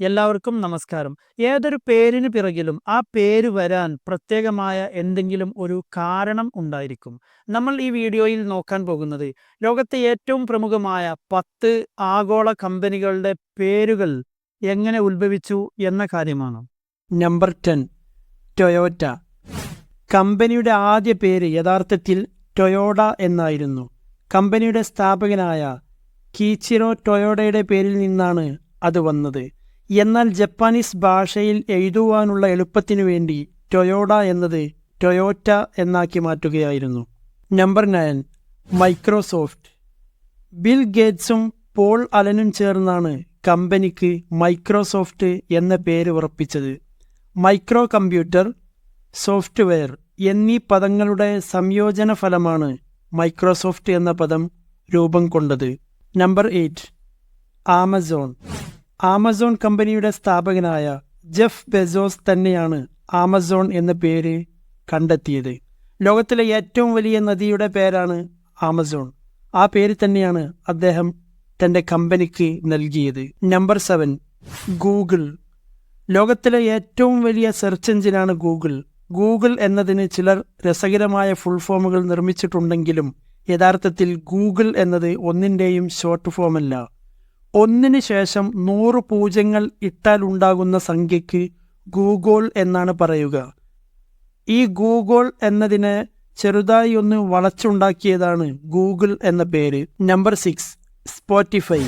എല്ലാവർക്കും നമസ്കാരം. ഏതൊരു പേരിന് പിറകിലും ആ പേര് വരാൻ പ്രത്യേകമായ എന്തെങ്കിലും ഒരു കാരണം ഉണ്ടായിരിക്കും. നമ്മൾ ഈ വീഡിയോയിൽ നോക്കാൻ പോകുന്നത് ലോകത്തെ ഏറ്റവും പ്രമുഖമായ 10 ആഗോള കമ്പനികളുടെ പേരുകൾ എങ്ങനെ ഉത്ഭവിച്ചു എന്ന കാര്യമാണ്. Number 10, Toyota. കമ്പനിയുടെ ആദ്യ പേര് യഥാർത്ഥത്തിൽ ടൊയോഡ എന്നായിരുന്നു. കമ്പനിയുടെ സ്ഥാപകനായ കീച്ചിറോ ടൊയോഡയുടെ പേരിൽ നിന്നാണ് അത് വന്നത്. എന്നാൽ ജപ്പാനീസ് ഭാഷയിൽ എഴുതുവാനുള്ള എളുപ്പത്തിനു വേണ്ടി ടൊയോഡ എന്നത് ടൊയോറ്റ എന്നാക്കി മാറ്റുകയായിരുന്നു. Number 9, Microsoft. ബിൽ ഗേറ്റ്സും പോൾ അലനും ചേർന്നാണ് കമ്പനിക്ക് മൈക്രോസോഫ്റ്റ് എന്ന പേര് ഉറപ്പിച്ചത്. മൈക്രോ കമ്പ്യൂട്ടർ, സോഫ്റ്റ്വെയർ എന്നീ പദങ്ങളുടെ സംയോജന ഫലമാണ് മൈക്രോസോഫ്റ്റ് എന്ന പദം രൂപം കൊണ്ടത്. Number 8, Amazon. ആമസോൺ കമ്പനിയുടെ സ്ഥാപകനായ ജെഫ് ബെസോസ് തന്നെയാണ് ആമസോൺ എന്ന പേര് കണ്ടെത്തിയത്. ലോകത്തിലെ ഏറ്റവും വലിയ നദിയുടെ പേരാണ് ആമസോൺ. ആ പേര് തന്നെയാണ് അദ്ദേഹം തൻ്റെ കമ്പനിക്ക് നൽകിയത്. Number 7, Google. ലോകത്തിലെ ഏറ്റവും വലിയ സെർച്ച് എഞ്ചിനാണ് ഗൂഗിൾ. ഗൂഗിൾ എന്നതിന് ചിലർ രസകരമായ ഫുൾ ഫോമുകൾ നിർമ്മിച്ചിട്ടുണ്ടെങ്കിലും യഥാർത്ഥത്തിൽ ഗൂഗിൾ എന്നത് ഒന്നിൻ്റെയും ഷോർട്ട് ഫോമല്ല. ഒന്നിന് ശേഷം 100 പൂജ്യങ്ങൾ ഇട്ടാൽ ഉണ്ടാകുന്ന സംഖ്യയ്ക്ക് ഗൂഗിൾ എന്നാണ് പറയുക. ഈ ഗൂഗിൾ എന്നതിനെ ചെറുതായി ഒന്ന് വളച്ചുണ്ടാക്കിയതാണ് ഗൂഗിൾ എന്ന പേര്. Number 6, Spotify.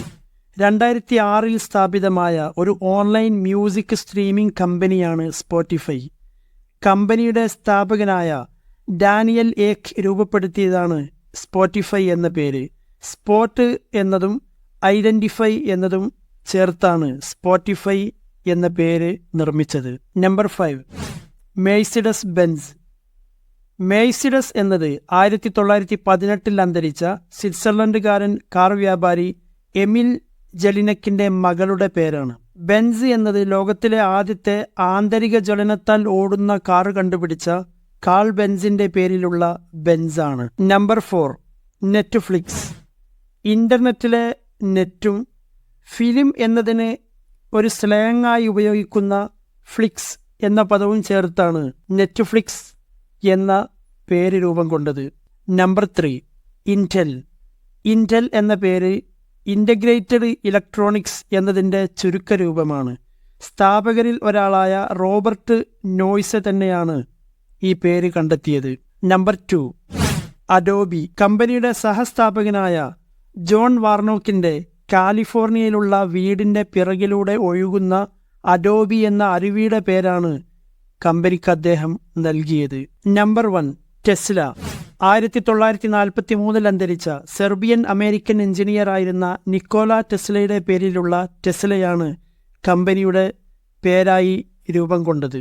2006 സ്ഥാപിതമായ ഒരു ഓൺലൈൻ മ്യൂസിക് സ്ട്രീമിംഗ് കമ്പനിയാണ് സ്പോട്ടിഫൈ. കമ്പനിയുടെ സ്ഥാപകനായ ഡാനിയൽ ഏക്ക് രൂപപ്പെടുത്തിയതാണ് സ്പോട്ടിഫൈ എന്ന പേര്. സ്പോട്ട് എന്നതും ഐഡൻറ്റിഫൈ എന്നതും ചേർത്താണ് സ്പോട്ടിഫൈ എന്ന പേര് നിർമ്മിച്ചത്. Number 5, Mercedes Benz. മെഴ്സിഡസ് എന്നത് 1918 അന്തരിച്ച സ്വിറ്റ്സർലൻഡുകാരൻ കാർ വ്യാപാരി എമിൽ ജലിനക്കിൻ്റെ മകളുടെ പേരാണ്. ബെൻസ് എന്നത് ലോകത്തിലെ ആദ്യത്തെ ആന്തരിക ജ്വലനത്താൽ ഓടുന്ന കാർ കണ്ടുപിടിച്ച കാൾ ബെൻസിൻ്റെ പേരിലുള്ള ബെൻസാണ്. Number 4, Netflix. ഇൻ്റർനെറ്റിലെ നെറ്റും ഫിലിം എന്നതിന് ഒരു സ്ലാങ്ങായി ഉപയോഗിക്കുന്ന ഫ്ലിക്സ് എന്ന പദവും ചേർത്താണ് നെറ്റ്ഫ്ലിക്സ് എന്ന പേര് രൂപം കൊണ്ടത്. Number 3, Intel. ഇൻറ്റൽ എന്ന പേര് ഇൻ്റഗ്രേറ്റഡ് ഇലക്ട്രോണിക്സ് എന്നതിൻ്റെ ചുരുക്കരൂപമാണ്. സ്ഥാപകരിൽ ഒരാളായ റോബർട്ട് നോയ്സ് തന്നെയാണ് ഈ പേര് കണ്ടെത്തിയത്. Number 2, Adobe. കമ്പനിയുടെ സഹസ്ഥാപകനായ ജോൺ വാർണോക്കിൻ്റെ കാലിഫോർണിയയിലുള്ള വീടിൻ്റെ പിറകിലൂടെ ഒഴുകുന്ന അഡോബി എന്ന അരുവിയുടെ പേരാണ് കമ്പനിക്ക് അദ്ദേഹം നൽകിയത്. Number 1, Tesla. 1943 അന്തരിച്ച സെർബിയൻ അമേരിക്കൻ എഞ്ചിനീയറായിരുന്ന നിക്കോള ടെസ്ലയുടെ പേരിലുള്ള ടെസ്ലയാണ് കമ്പനിയുടെ പേരായി രൂപം കൊണ്ടത്.